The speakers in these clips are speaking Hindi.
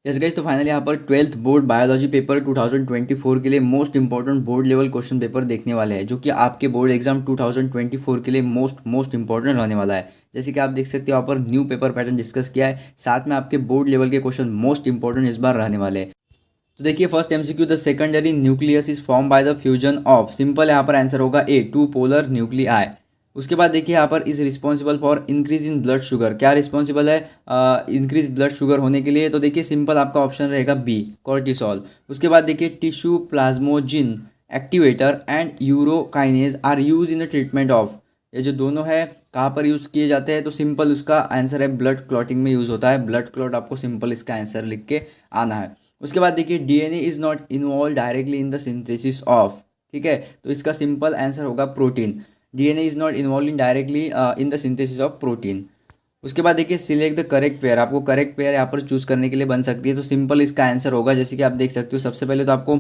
यस गाइस, तो फाइनली यहाँ पर 12th बोर्ड बायोलॉजी पेपर 2024 के लिए most important board level question paper देखने वाले हैं, जो कि आपके बोर्ड एग्जाम 2024 के लिए मोस्ट इंपॉर्टेंट रहने वाला है। जैसे कि आप देख सकते हो यहाँ पर न्यू पेपर पैटर्न डिस्कस किया है, साथ में आपके बोर्ड लेवल के क्वेश्चन मोस्ट इंपॉर्टेंट इस बार रहने वाले हैं। तो देखिए, first MCQ, the secondary nucleus is form by the fusion of, simple यहाँ पर आंसर होगा ए, टू पोलर न्यूक्लियाई। उसके बाद देखिए यहाँ पर is responsible for increase in blood sugar, क्या रिस्पॉन्सिबल है इंक्रीज ब्लड शुगर होने के लिए? तो देखिए सिंपल आपका ऑप्शन रहेगा बी, कॉर्टिसोल। उसके बाद देखिए tissue plasminogen activator and urokinase are used in the treatment of, ये जो दोनों है कहाँ पर यूज़ किए जाते हैं? तो सिंपल उसका आंसर है ब्लड क्लॉटिंग में यूज़ होता है। ब्लड क्लॉट आपको सिंपल इसका आंसर लिख के आना है। उसके बाद देखिए DNA is not involve directly in the synthesis of, ठीक है, तो इसका सिंपल आंसर होगा protein. DNA is not involve in directly in the synthesis of protein. उसके बाद देखिए सिलेक्ट द करेक्ट पेयर, आपको करेक्ट पेयर यहाँ पर चूज करने के लिए बन सकती है। तो सिंपल इसका आंसर होगा, जैसे कि आप देख सकते हो, सबसे पहले तो आपको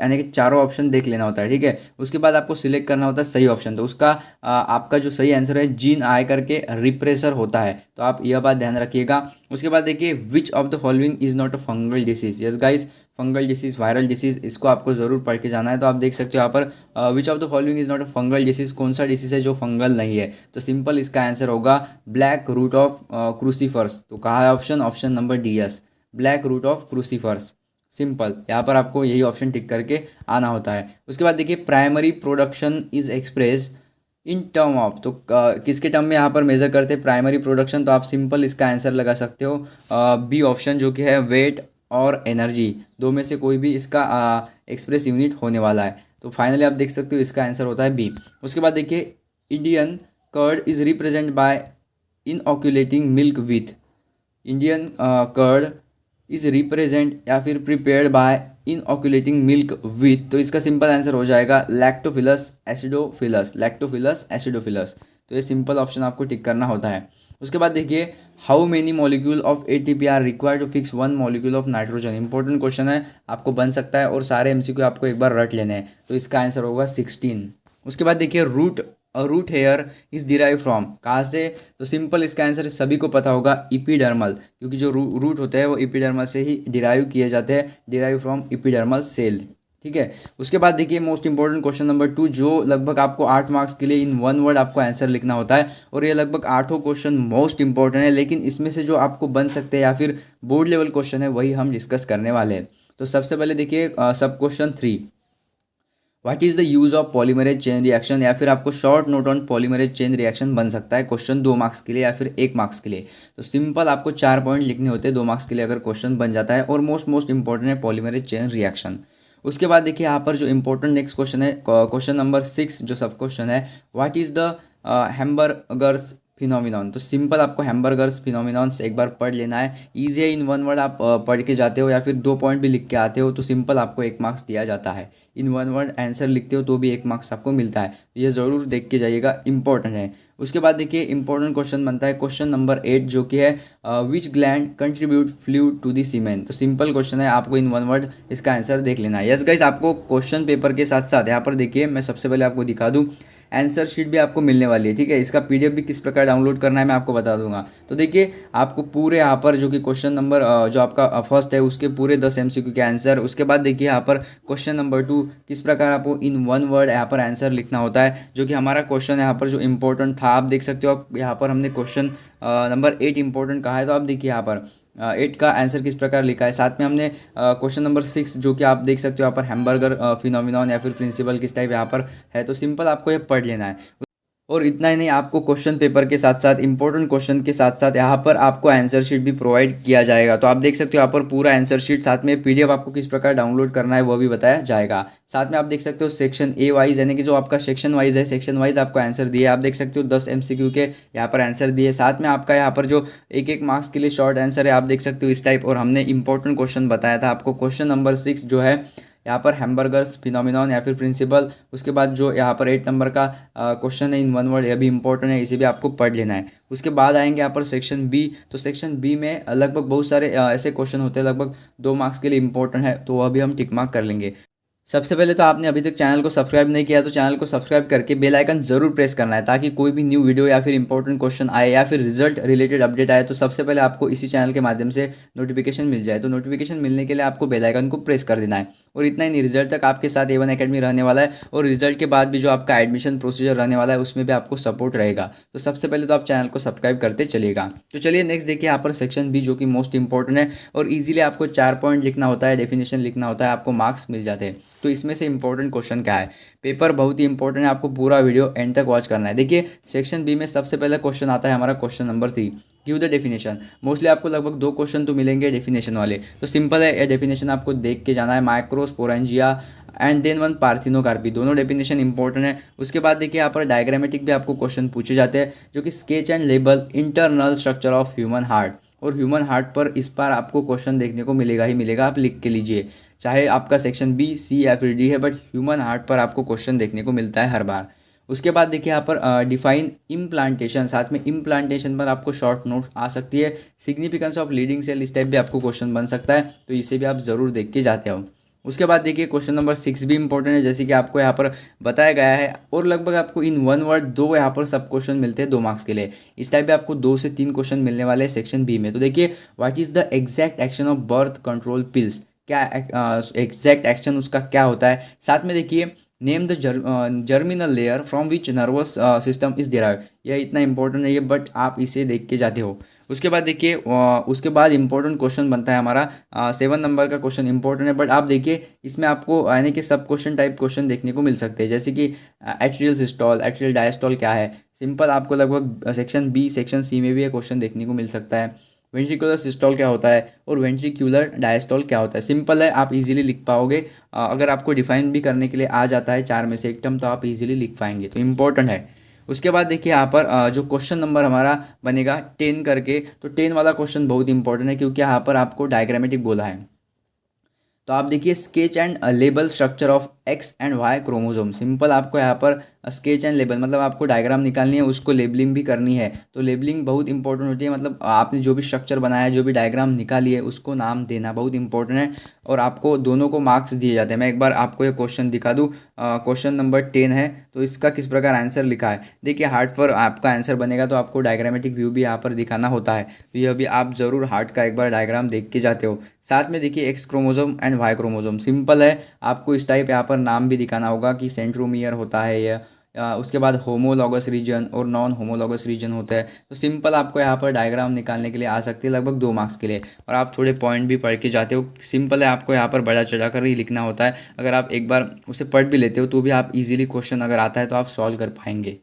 यानी कि चारों ऑप्शन देख लेना होता है, ठीक है। उसके बाद आपको सिलेक्ट करना होता है सही ऑप्शन। तो उसका आपका जो सही आंसर है जीन आई करके रिप्रेसर होता है, तो आप यह बात ध्यान रखिएगा। उसके बाद देखिए which of the following is not a fungal disease, yes guys, fungal disease, viral disease, इसको आपको जरूर पढ़ के जाना है। तो आप देख सकते हो यहाँ पर which of the following is not a fungal disease, कौन सा डिसीज है जो फंगल नहीं है? तो सिंपल इसका आंसर होगा ब्लैक रूट ऑफ क्रूसीफर्स। तो कहा है option, option number D is, black root of crucifers. Simple यहाँ पर आपको यही ऑप्शन टिक करके आना होता है। उसके बाद देखिए primary production is express in term of, तो किसके टर्म में यहाँ पर मेजर करते हैं प्राइमरी प्रोडक्शन? तो आप सिंपल इसका आंसर लगा सकते हो बी ऑप्शन, जो कि है वेट और एनर्जी, दो में से कोई भी इसका एक्सप्रेस यूनिट होने वाला है। तो फाइनली आप देख सकते हो इसका आंसर होता है बी। उसके बाद देखिए Indian curd is represent by inoculating milk with, Indian curd is represent या फिर prepared by inoculating milk with, तो इसका सिंपल आंसर हो जाएगा लैक्टोफिलस एसिडोफिलस, लैक्टोफिलस एसिडोफिलस। तो ये सिंपल ऑप्शन आपको टिक करना होता है। उसके बाद देखिए how many molecule of ATP are required to fix one molecule of nitrogen, important question है, आपको बन सकता है और सारे एमसीक्यू आपको एक बार रट लेने हैं। तो इसका आंसर होगा 16। उसके बाद देखिए root here is derive from, कहाँ से? तो सिंपल इसका आंसर सभी को पता होगा इपीडर्मल, क्योंकि जो रूट होते हैं वो इपीडर्मल से ही डिराइव किए जाते हैं, डिराइव फ्रॉम इपीडर्मल सेल, ठीक है। उसके बाद देखिए मोस्ट इंपॉर्टेंट क्वेश्चन नंबर 2, जो लगभग आपको 8 मार्क्स के लिए इन वन वर्ड आपको आंसर लिखना होता है, और ये लगभग आठों क्वेश्चन मोस्ट इंपॉर्टेंट है, लेकिन इसमें से जो आपको बन सकते हैं या फिर बोर्ड लेवल क्वेश्चन है वही हम डिस्कस करने वाले हैं। तो सबसे पहले देखिए सब question 3, what is the use of polymerase chain reaction, या फिर आपको short note on polymerase chain reaction बन सकता है क्वेश्चन 2 मार्क्स के लिए या फिर 1 मार्क्स के लिए। तो सिंपल आपको 4 पॉइंट लिखने होते हैं 2 मार्क्स के लिए अगर क्वेश्चन बन जाता है, और मोस्ट इंपॉर्टेंट है पॉलीमरेज चेन रिएक्शन। उसके बाद देखिए यहाँ पर जो इंपॉर्टेंट नेक्स्ट क्वेश्चन है, क्वेश्चन नंबर 6 जो सब क्वेश्चन है, व्हाट इज़ द हैम्बर्गर्स फिनोमिनॉन। तो सिंपल आपको हैम्बर्गर्स फिनोमिनॉन एक बार पढ़ लेना है, ईजी है, इन वन वर्ड आप पढ़ के जाते हो या फिर 2 पॉइंट भी लिख के आते हो तो सिंपल आपको 1 मार्क्स दिया जाता है। इन वन वर्ड आंसर लिखते हो तो भी 1 मार्क्स आपको मिलता है, तो ये ज़रूर देख के जाइएगा, इंपॉर्टेंट है। उसके बाद देखिए इंपॉर्टेंट क्वेश्चन बनता है क्वेश्चन नंबर 8, जो कि है which gland contribute fluid to the semen. तो सिंपल क्वेश्चन है, आपको इन वन वर्ड इसका आंसर देख लेना है। यस गाइस, आपको क्वेश्चन पेपर के साथ साथ यहाँ पर देखिए मैं सबसे पहले आपको दिखा दूँ, आंसर शीट भी आपको मिलने वाली है, ठीक है। इसका पीडीएफ भी किस प्रकार डाउनलोड करना है मैं आपको बता दूंगा। तो देखिए आपको पूरे यहाँ पर जो कि क्वेश्चन नंबर जो आपका फर्स्ट है उसके पूरे 10 एमसीक्यू के आंसर, उसके बाद देखिए यहाँ पर क्वेश्चन नंबर 2 किस प्रकार आपको इन वन वर्ड यहाँ पर आंसर लिखना होता है, जो कि हमारा क्वेश्चन यहाँ पर जो इंपॉर्टेंट था, आप देख सकते हो यहाँ पर हमने क्वेश्चन नंबर 8 इंपॉर्टेंट कहा है। तो आप देखिए यहाँ पर 8 का आंसर किस प्रकार लिखा है, साथ में हमने क्वेश्चन नंबर 6 जो कि आप देख सकते हो यहाँ पर हैम्बर्गर फिनोमिनॉन या फिर प्रिंसिपल किस टाइप यहाँ पर है, तो सिंपल आपको ये पढ़ लेना है। और इतना ही नहीं, आपको क्वेश्चन पेपर के साथ साथ इंपॉर्टेंट क्वेश्चन के साथ साथ यहाँ पर आपको आंसर शीट भी प्रोवाइड किया जाएगा। तो आप देख सकते हो यहाँ पर पूरा आंसर शीट, साथ में पीडीएफ आपको किस प्रकार डाउनलोड करना है वो भी बताया जाएगा। साथ में आप देख सकते हो सेक्शन ए वाइज, यानी कि जो आपका सेक्शन वाइज है, सेक्शन वाइज आपको आंसर दिए, आप देख सकते हो 10 एमसीक्यू के यहाँ पर आंसर दिए, साथ में आपका यहाँ पर जो 1 मार्क्स के लिए शॉर्ट आंसर है आप देख सकते हो इस टाइप। और हमने इंपॉर्टेंट क्वेश्चन बताया था आपको, क्वेश्चन नंबर 6 जो है यहाँ पर हैम्बर्गर्स फिनोमिनॉन या फिर प्रिंसिपल। उसके बाद जो यहाँ पर 8 नंबर का क्वेश्चन है इन वन वर्ड, यह भी इंपॉर्टेंट है, इसे भी आपको पढ़ लेना है। उसके बाद आएंगे यहाँ पर सेक्शन बी। तो सेक्शन बी में लगभग बहुत सारे ऐसे क्वेश्चन होते हैं लगभग 2 मार्क्स के लिए इंपॉर्टेंट है, तो वह भी हम टिक मार्क कर लेंगे। सबसे पहले तो आपने अभी तक चैनल को सब्सक्राइब नहीं किया तो चैनल को सब्सक्राइब करके बेल आइकन जरूर प्रेस करना है, ताकि कोई भी न्यू वीडियो या फिर इंपॉर्टेंट क्वेश्चन आए या फिर रिजल्ट रिलेटेड अपडेट आए तो सबसे पहले आपको इसी चैनल के माध्यम से नोटिफिकेशन मिल जाए। तो नोटिफिकेशन मिलने के लिए आपको बेल आइकन को प्रेस कर देना है। और इतना ही नहीं, रिजल्ट तक आपके साथ A1 अकेडमी रहने वाला है, और रिजल्ट के बाद भी जो आपका एडमिशन प्रोसीजर रहने वाला है उसमें भी आपको सपोर्ट रहेगा। तो सबसे पहले तो आप चैनल को सब्सक्राइब करते चलिएगा। तो चलिए नेक्स्ट देखिए यहाँ पर सेक्शन बी, जो कि मोस्ट इंपॉर्टेंट है और इजीली आपको 4 पॉइंट लिखना होता है, डेफिनेशन लिखना होता है, आपको मार्क्स मिल जाते हैं। तो इसमें से इंपॉर्टेंट क्वेश्चन क्या है, पेपर बहुत ही इंपॉर्टेंट है, आपको पूरा वीडियो एंड तक वॉच करना है। देखिए सेक्शन बी में सबसे पहला क्वेश्चन आता है हमारा question number 3, give the definition. Mostly आपको लगभग 2 क्वेश्चन तो मिलेंगे डेफिनेशन वाले। तो सिंपल है, ये डेफिनेशन आपको देख के जाना है, microsporangia and then one parthenocarpy, दोनों डेफिनेशन इंपॉर्टेंट है। उसके बाद देखिए यहाँ पर डायग्रामेटिक भी आपको क्वेश्चन पूछे जाते हैं, जो कि sketch and label internal structure of human heart. और ह्यूमन हार्ट पर इस बार आपको क्वेश्चन देखने को मिलेगा ही मिलेगा, आप लिख के लीजिए, चाहे आपका सेक्शन बी, सी या फिर डी है, बट ह्यूमन हार्ट पर आपको क्वेश्चन देखने को मिलता है हर बार। उसके बाद देखिए यहाँ पर डिफाइन इम्प्लांटेशन, साथ में इम्प्लांटेशन पर आपको शॉर्ट नोट आ सकती है। सिग्निफिकेंस ऑफ लीडिंग सेल, इस टाइप भी आपको क्वेश्चन बन सकता है, तो इसे भी आप ज़रूर देख के जाते हो। उसके बाद देखिए क्वेश्चन नंबर 6 भी इंपॉर्टेंट है, जैसे कि आपको यहाँ पर बताया गया है, और लगभग आपको इन वन वर्ड 2 यहाँ पर सब क्वेश्चन मिलते हैं 2 मार्क्स के लिए। इस टाइप पे आपको 2 से 3 क्वेश्चन मिलने वाले हैं सेक्शन बी में। तो देखिए, what is the exact action of birth control pills, क्या एग्जैक्ट एक्शन उसका क्या होता है। साथ में देखिए, name the germinal layer from which nervous system is derive, यह इतना इंपॉर्टेंट नहीं है, बट आप इसे देख के जाते हो। उसके बाद देखिए, उसके बाद इंपॉर्टेंट क्वेश्चन बनता है हमारा 7 नंबर का क्वेश्चन इंपॉर्टेंट है, बट आप देखिए इसमें आपको यानी कि सब क्वेश्चन टाइप क्वेश्चन देखने को मिल सकते हैं, जैसे कि एट्रियल सिस्टोल, एट्रियल डायस्टोल क्या है। सिंपल आपको लगभग सेक्शन बी, सेक्शन सी में भी ये क्वेश्चन देखने को मिल सकता है। वेंट्रिकुलर सिस्टोल क्या होता है और वेंट्रिकुलर डायस्टोल क्या होता है। सिंपल है, आप इजीली लिख पाओगे। अगर आपको डिफाइन भी करने के लिए आ जाता है 4 में से एक टर्म, तो आप इजीली लिख पाएंगे, तो इंपॉर्टेंट है। उसके बाद देखिए यहाँ पर जो क्वेश्चन नंबर हमारा बनेगा 10 करके, तो 10 वाला क्वेश्चन बहुत इंपॉर्टेंट है, क्योंकि यहाँ पर आपको डायग्रामेटिक बोला है। तो आप देखिए, sketch and label structure of X and Y chromosome. Simple आपको यहाँ पर स्केच एंड लेबल मतलब आपको डायग्राम निकालनी है, उसको लेबलिंग भी करनी है। तो लेबलिंग बहुत इंपॉर्टेंट होती है, मतलब आपने जो भी स्ट्रक्चर बनाया है, जो भी डायग्राम निकाली है, उसको नाम देना बहुत इंपॉर्टेंट है। और आपको दोनों को मार्क्स दिए जाते हैं। मैं एक बार आपको ये क्वेश्चन दिखा दूँ, क्वेश्चन नंबर 10 है, तो इसका किस प्रकार आंसर लिखा है। देखिए, हार्ट पर आपका आंसर बनेगा, तो आपको डायग्रामेटिक व्यू भी यहाँ पर दिखाना होता है। तो यह भी आप ज़रूर हार्ट का एक बार डायग्राम देख के जाते हो। साथ में देखिए, X chromosome and Y chromosome, simple है, आपको इस टाइप यहाँ पर नाम भी दिखाना होगा कि सेंट्रोमियर होता है यह। उसके बाद होमोलॉगस रीजन और नॉन होमोलॉगस रीजन होता है। तो सिंपल आपको यहाँ पर डायग्राम निकालने के लिए आ सकती है लगभग 2 मार्क्स के लिए, और आप थोड़े पॉइंट भी पढ़ के जाते हो। सिंपल है, आपको यहाँ पर बढ़ा चढ़ा कर ही लिखना होता है। अगर आप एक बार उसे पढ़ भी लेते हो तो भी आप इजीली क्वेश्चन अगर आता है तो आप सॉल्व कर पाएंगे।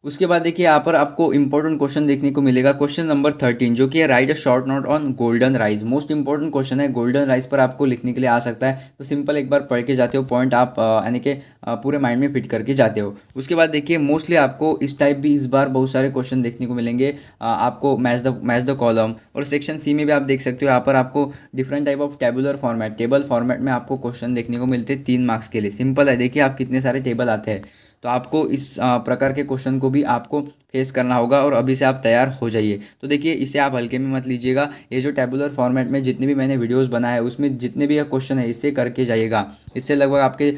उसके बाद देखिए, यहाँ पर आपको इंपॉर्टेंट क्वेश्चन देखने को मिलेगा, क्वेश्चन नंबर 13, जो कि है right a short note on golden rice. Most important question है, गोल्डन राइस पर आपको लिखने के लिए आ सकता है। तो सिंपल एक बार पढ़ के जाते हो, पॉइंट आप यानी कि पूरे माइंड में फिट करके जाते हो। उसके बाद देखिए, मोस्टली आपको इस टाइप भी इस बार बहुत सारे क्वेश्चन देखने को मिलेंगे। आपको मैच द कॉलम, और सेक्शन सी में भी आप देख सकते हो, यहाँ पर आपको different type of tabular format, table format में आपको क्वेश्चन देखने को मिलते हैं 3 मार्क्स के लिए। सिंपल है, देखिए आप कितने सारे टेबल आते हैं। तो आपको इस प्रकार के क्वेश्चन को भी आपको फेस करना होगा, और अभी से आप तैयार हो जाइए। तो देखिए, इसे आप हल्के में मत लीजिएगा। ये जो टेबुलर फॉर्मेट में जितने भी मैंने वीडियोस बनाए हैं, उसमें जितने भी ये क्वेश्चन है, इससे करके जाइएगा। इससे लगभग आपके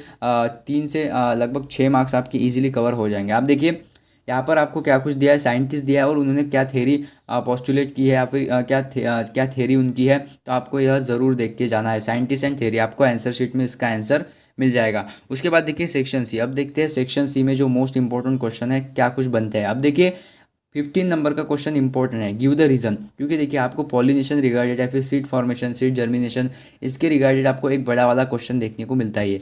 3 से लगभग 6 मार्क्स आपके इजीली कवर हो जाएंगे। आप देखिए, यहाँ पर आपको क्या कुछ दिया है, साइंटिस्ट दिया है, और उन्होंने क्या थेरी पोस्टुलेट की है, या फिर क्या थेरी उनकी है। तो आपको यह ज़रूर देख के जाना है, साइंटिस्ट एंड थेरी। आपको आंसर शीट में इसका आंसर मिल जाएगा। उसके बाद देखिए सेक्शन सी। अब देखते हैं सेक्शन सी में जो मोस्ट इंपॉर्टेंट क्वेश्चन है क्या कुछ बनते हैं। अब देखिए, 15 नंबर का क्वेश्चन इंपॉर्टेंट है, गिव द रीजन। क्योंकि देखिए, आपको पॉलिनेशन रिगार्डेड या फिर सीड फॉर्मेशन, सीड जर्मिनेशन, इसके रिगार्डेड आपको एक बड़ा वाला क्वेश्चन देखने को मिलता है।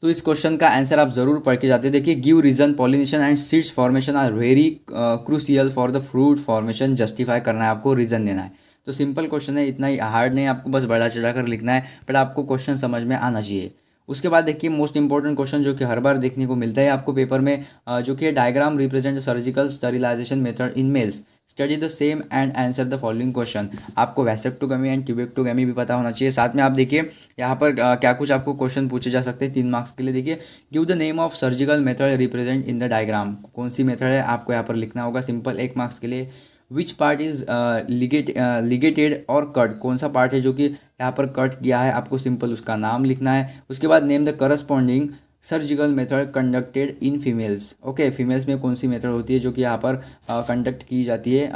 तो इस क्वेश्चन का आंसर आप जरूर पढ़ के जाते हैं। देखिए, give reason, pollination and seeds formation are very crucial for the fruit formation. Justify करना है, आपको रीजन देना है। तो सिंपल क्वेश्चन है, इतना ही हार्ड नहीं, आपको बस बढ़ा चढ़ा कर लिखना है, बट आपको क्वेश्चन समझ में आना चाहिए। उसके बाद देखिए, मोस्ट इंपॉर्टेंट क्वेश्चन जो कि हर बार देखने को मिलता है आपको पेपर में, जो कि diagram represent surgical sterilisation method in males, study the same and answer the following question. आपको वैसेक्टोगमी एंड ट्यूबेक्टोगमी भी पता होना चाहिए। साथ में आप देखिए, यहाँ पर क्या कुछ आपको क्वेश्चन पूछे जा सकते हैं 3 मार्क्स के लिए। देखिए, give the name of surgical method represent in the diagram, कौन सी मेथड है आपको यहाँ पर लिखना होगा। सिंपल 1 मार्क्स के लिए। विच पार्ट इज लिगेटेड और कट, कौन सा पार्ट है जो कि यहाँ पर कट किया है, आपको सिंपल उसका नाम लिखना है। उसके बाद name the corresponding surgical method conducted in females. Okay, females में कौन सी मेथड होती है जो कि यहाँ पर कंडक्ट की जाती है,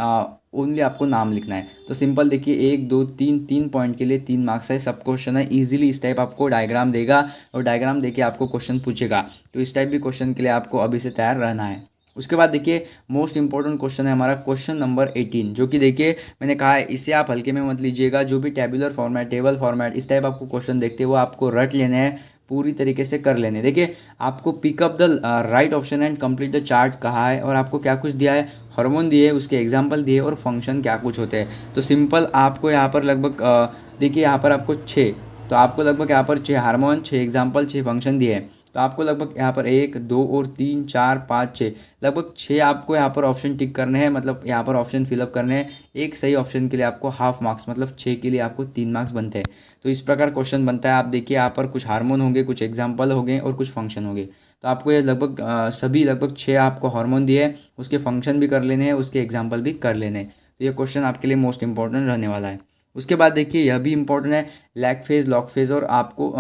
ओनली आपको नाम लिखना है। तो सिंपल देखिए, 1 2 3 3 पॉइंट के लिए 3 मार्क्स है, सब क्वेश्चन है इजीली। इस टाइप आपको डायग्राम देगा और डायग्राम देके आपको क्वेश्चन पूछेगा, तो इस टाइप भी क्वेश्चन के लिए आपको अभी से तैयार रहना है। उसके बाद देखिए मोस्ट इंपॉर्टेंट क्वेश्चन है हमारा क्वेश्चन नंबर 18, जो कि देखिए मैंने कहा है इसे आप हल्के में मत लीजिएगा। जो भी टेबुलर फॉर्मेट, टेबल फॉर्मेट, इस टाइप आपको क्वेश्चन देखते हैं वो आपको रट लेने हैं, पूरी तरीके से कर लेने। देखिए आपको pick up the right option and complete the chart कहा है, और आपको क्या कुछ दिया है, हार्मोन दिए, उसके एग्जाम्पल दिए और फंक्शन क्या कुछ होते हैं। तो सिंपल आपको यहाँ पर लगभग देखिए यहाँ पर आपको 6, तो आपको लगभग यहाँ पर 6 हार्मोन, 6 एग्जाम्पल, 6 फंक्शन दिए हैं। तो आपको लगभग यहाँ पर 1 2 और 3 4 5 6, लगभग 6 आपको यहाँ पर ऑप्शन टिक करने हैं, मतलब यहाँ पर ऑप्शन फिलअप करने हैं। एक सही ऑप्शन के लिए आपको हाफ मार्क्स, मतलब 6 के लिए आपको 3 मार्क्स बनते हैं। तो इस प्रकार क्वेश्चन बनता है। आप देखिए यहाँ पर कुछ हार्मोन होंगे, कुछ एग्जाम्पल होंगे और कुछ फंक्शन होंगे। तो आपको ये लगभग सभी लगभग 6 आपको हार्मोन दिए हैं, उसके फंक्शन भी कर लेने हैं, उसके एग्जाम्पल भी कर लेने हैं। तो ये क्वेश्चन आपके लिए मोस्ट इंपॉर्टेंट रहने वाला है। उसके बाद देखिए यह भी इंपॉर्टेंट है, लैग फेज, लॉग फेज और आपको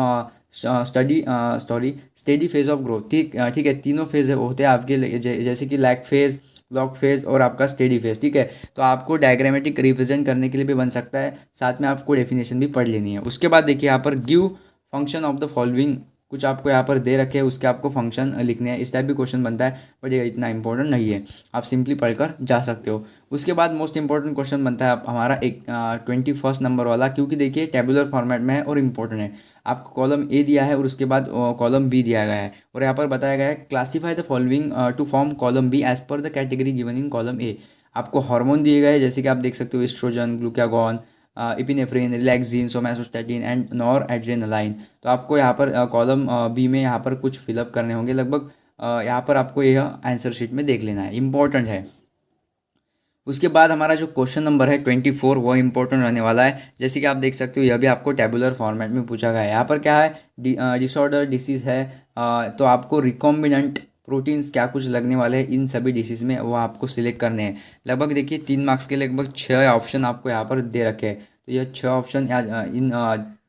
स्टेडी फेज ऑफ ग्रोथ। ठीक है, तीनों फेज होते हैं आपके जैसे कि लैग फेज, लॉग फेज और आपका स्टेडी फेज। ठीक है, तो आपको डायग्रामेटिक रिप्रेजेंट करने के लिए भी बन सकता है, साथ में आपको डेफिनेशन भी पढ़ लेनी है। उसके बाद देखिए यहाँ पर give function of the following, कुछ आपको यहाँ पर दे रखे हैं, उसके आपको फंक्शन लिखने हैं। इस टाइप भी क्वेश्चन बनता है, बट ये इतना इंपॉर्टेंट नहीं है, आप सिंपली पढ़कर जा सकते हो। उसके बाद मोस्ट इंपॉर्टेंट क्वेश्चन बनता है हमारा एक 21 नंबर वाला, क्योंकि देखिए टेबुलर फॉर्मेट में है और इम्पोर्टेंट है। आपको कॉलम ए दिया है और उसके बाद कॉलम बी दिया गया है, और यहाँ पर बताया गया है classify the following to form column B as per the category given in column A. आपको हार्मोन दिए गए हैं, जैसे कि आप देख सकते हो estrogen, glucagon, epinephrine, relaxin, somatostatin and noradrenaline. तो आपको यहाँ पर कॉलम बी में यहाँ पर कुछ फिलअप करने होंगे, लगभग यहाँ पर आपको यह आंसर शीट में देख लेना है, इंपॉर्टेंट है। उसके बाद हमारा जो क्वेश्चन नंबर है 24, वो इंपॉर्टेंट रहने वाला है। जैसे कि आप देख सकते हो यह भी आपको टेबुलर फॉर्मेट में पूछा गया है। यहाँ पर क्या है, डिसऑर्डर डिसीज़ है, तो आपको रिकॉम्बिनेंट प्रोटीन्स क्या कुछ लगने वाले हैं इन सभी डिसीज़ में, वो आपको सिलेक्ट करने हैं। लगभग देखिए 3 मार्क्स के लगभग 6 ऑप्शन आपको यहाँ पर दे रखे हैं। तो यह 6 ऑप्शन इन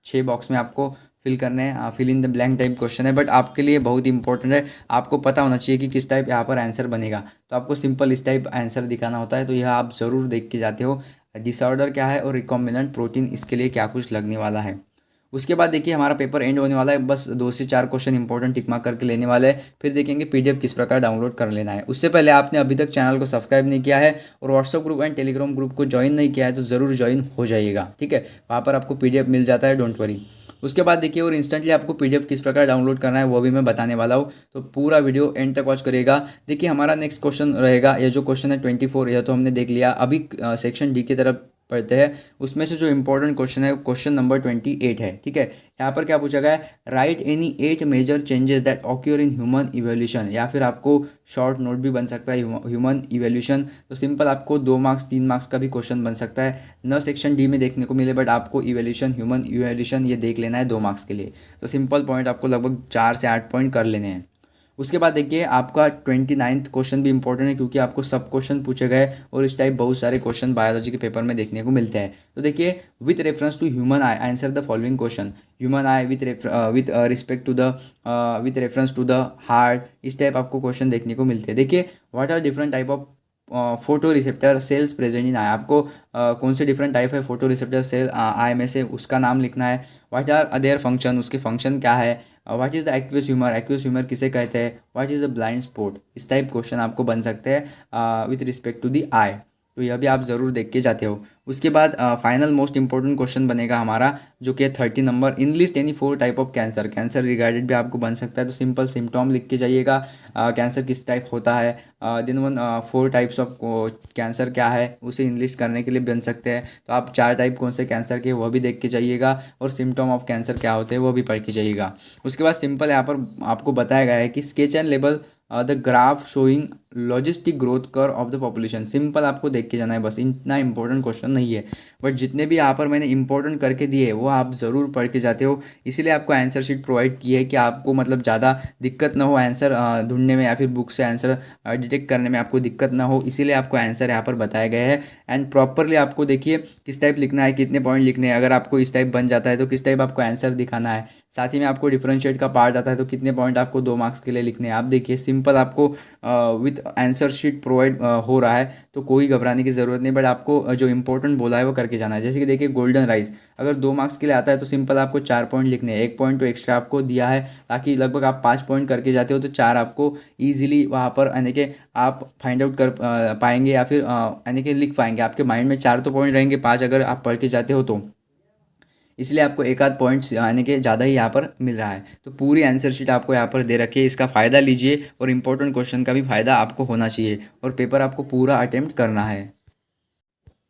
6 बॉक्स में आपको फिल करने हैं, fill in the blank type question है, बट आपके लिए बहुत इंपॉर्टेंट है। आपको पता होना चाहिए कि किस टाइप यहाँ पर आंसर बनेगा, तो आपको सिंपल इस टाइप आंसर दिखाना होता है। तो यह आप ज़रूर देख के जाते हो, डिसऑर्डर क्या है और रिकॉम्बिनेंट प्रोटीन इसके लिए क्या कुछ लगने वाला है। उसके बाद देखिए हमारा पेपर एंड होने वाला है, बस 2 से 4 क्वेश्चन इंपॉर्टेंट टिक मार्क करके लेने वाले हैं, फिर देखेंगे पीडीएफ किस प्रकार डाउनलोड कर लेना है। उससे पहले आपने अभी तक चैनल को सब्सक्राइब नहीं किया है और WhatsApp group and Telegram group को ज्वाइन नहीं किया है, तो ज़रूर ज्वाइन हो जाइएगा। ठीक है, वहाँ पर आपको पीडीएफ मिल जाता है, डोंट वरी। उसके बाद देखिए और इंस्टेंटली आपको पीडीएफ किस प्रकार डाउनलोड करना है वो भी मैं बताने वाला हूँ, तो पूरा वीडियो एंड तक वॉच करिएगा। देखिए हमारा नेक्स्ट क्वेश्चन रहेगा, ये जो क्वेश्चन है 24, यह तो हमने देख लिया। अभी सेक्शन डी की तरफ पढ़ते हैं, उसमें से जो इंपॉर्टेंट क्वेश्चन है क्वेश्चन नंबर 28 है। ठीक है, यहाँ पर क्या पूछा गया है, write any 8 major changes that occur in human evolution, या फिर आपको शॉर्ट नोट भी बन सकता है ह्यूमन इवोल्यूशन। तो सिंपल आपको 2 मार्क्स 3 मार्क्स का भी क्वेश्चन बन सकता है, न सेक्शन डी में देखने को मिले, बट आपको इवोल्यूशन, ह्यूमन इवोल्यूशन ये देख लेना है 2 मार्क्स के लिए। तो सिंपल पॉइंट आपको लगभग 4 से 8 पॉइंट कर लेने हैं। उसके बाद देखिए आपका 29th क्वेश्चन भी इंपॉर्टेंट है, क्योंकि आपको सब क्वेश्चन पूछे गए और इस टाइप बहुत सारे क्वेश्चन बायोलॉजी के पेपर में देखने को मिलते हैं। तो देखिए with reference to human eye answer the following question. Human eye with respect to the with reference to the heart, इस टाइप आपको क्वेश्चन देखने को मिलते हैं। देखिए what are different type of photoreceptor cells present in eye, आपको कौन से डिफरेंट टाइप है फोटो रिसेप्टर सेल आई में से, उसका नाम लिखना है। व्हाट आर देयर फंक्शन, उसके फंक्शन क्या है। What is the aqueous humour, aqueous humour किसे कहते हैं। What is the blind spot, इस टाइप क्वेश्चन आपको बन सकते हैं विथ रिस्पेक्ट टू द आई, तो यह भी आप ज़रूर देख के जाते हो। उसके बाद फाइनल मोस्ट इंपॉर्टेंट क्वेश्चन बनेगा हमारा, जो कि 30 number, in list any 4 type of cancer, cancer regarded भी आपको बन सकता है। तो सिंपल सिम्टॉम लिख के जाइएगा, कैंसर किस टाइप होता है, दिन 4 टाइप्स ऑफ कैंसर क्या है उसे इनलिस्ट करने के लिए बन सकते हैं। तो आप 4 टाइप कौन से कैंसर के वह भी देख के जाइएगा, और सिम्टॉम ऑफ कैंसर क्या होते हैं वो भी पढ़ के जाइएगा। उसके बाद सिंपल यहाँ पर आपको बताया गया है कि sketch and label the graph showing logistic growth curve of the population. Simple आपको देख के जाना है, बस इतना इंपॉर्टेंट क्वेश्चन नहीं है, बट जितने भी यहाँ पर मैंने इंपॉर्टेंट करके दिए वो आप ज़रूर पढ़ के जाते हो। इसीलिए आपको आंसर शीट प्रोवाइड की है कि आपको मतलब ज़्यादा दिक्कत ना हो आंसर ढूंढने में, या फिर बुक से आंसर डिटेक्ट करने में आपको दिक्कत ना हो, इसीलिए आपको आंसर यहाँ पर बताया गया है। एंड प्रॉपरली आपको देखिए किस टाइप लिखना है, कितने पॉइंट लिखने हैं, अगर आपको इस टाइप बन जाता है तो किस टाइप आपको आंसर दिखाना है। साथ ही में आपको डिफरेंशिएट का पार्ट आता है तो कितने पॉइंट आपको 2 मार्क्स के लिए लिखने हैं। आप देखिए सिंपल आपको विथ आंसर शीट प्रोवाइड हो रहा है, तो कोई घबराने की ज़रूरत नहीं, बट आपको जो इंपॉर्टेंट बोला है वो करके जाना है। जैसे कि देखिए गोल्डन राइस अगर 2 मार्क्स के लिए आता है तो सिंपल आपको 4 पॉइंट लिखने हैं, 1 पॉइंट तो एक्स्ट्रा आपको दिया है, ताकि लगभग आप 5 पॉइंट करके जाते हो तो 4 आपको ईजिली वहाँ पर यानी कि आप फाइंड आउट कर पाएंगे, या फिर यानी कि लिख पाएंगे। आपके माइंड में 4 तो पॉइंट रहेंगे, 5 अगर आप पढ़ के जाते हो तो, इसलिए आपको एक आध पॉइंट्स यानी कि ज़्यादा ही यहाँ पर मिल रहा है। तो पूरी आंसर शीट आपको यहाँ पर दे रखी है, इसका फ़ायदा लीजिए, और इंपॉर्टेंट क्वेश्चन का भी फ़ायदा आपको होना चाहिए, और पेपर आपको पूरा अटेम्प्ट करना है।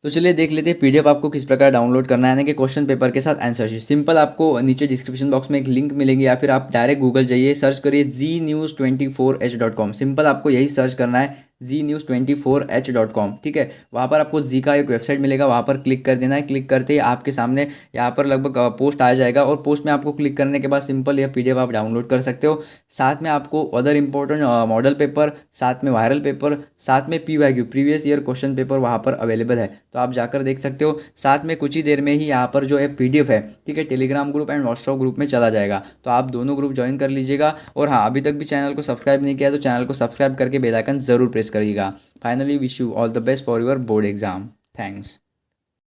तो चलिए देख लेते हैं पीडीएफ आपको किस प्रकार डाउनलोड करना है, यानी कि क्वेश्चन पेपर के साथ आंसर शीट। सिंपल आपको नीचे डिस्क्रिप्शन बॉक्स में एक लिंक मिलेंगे, या फिर आप डायरेक्ट गूगल जाइए, सर्च करिए znews24h.com। सिंपल आपको यही सर्च करना है znews24h.com, ठीक है। वहाँ पर आपको जी का एक वेबसाइट मिलेगा, वहाँ पर क्लिक कर देना है। क्लिक करते ही आपके सामने यहाँ पर लगभग पोस्ट आ जाएगा, और पोस्ट में आपको क्लिक करने के बाद सिंपल यह पीडीएफ आप डाउनलोड कर सकते हो। साथ में आपको अदर इंपॉर्टेंट मॉडल पेपर, साथ में वायरल पेपर, साथ में PYQ previous year question paper वहाँ पर अवेलेबल है, तो आप जाकर देख सकते हो। साथ में कुछ ही देर में ही यहाँ पर जो है पीडीएफ है, ठीक है, Telegram group and WhatsApp group में चला जाएगा, तो आप दोनों ग्रुप ज्वाइन कर लीजिएगा। और हाँ, अभी तक भी चैनल को सब्सक्राइब नहीं किया तो चैनल को सब्सक्राइब करके बेल आइकन जरूर प्रेस करिएगा। Finally wish you all the best for your board exam. Thanks.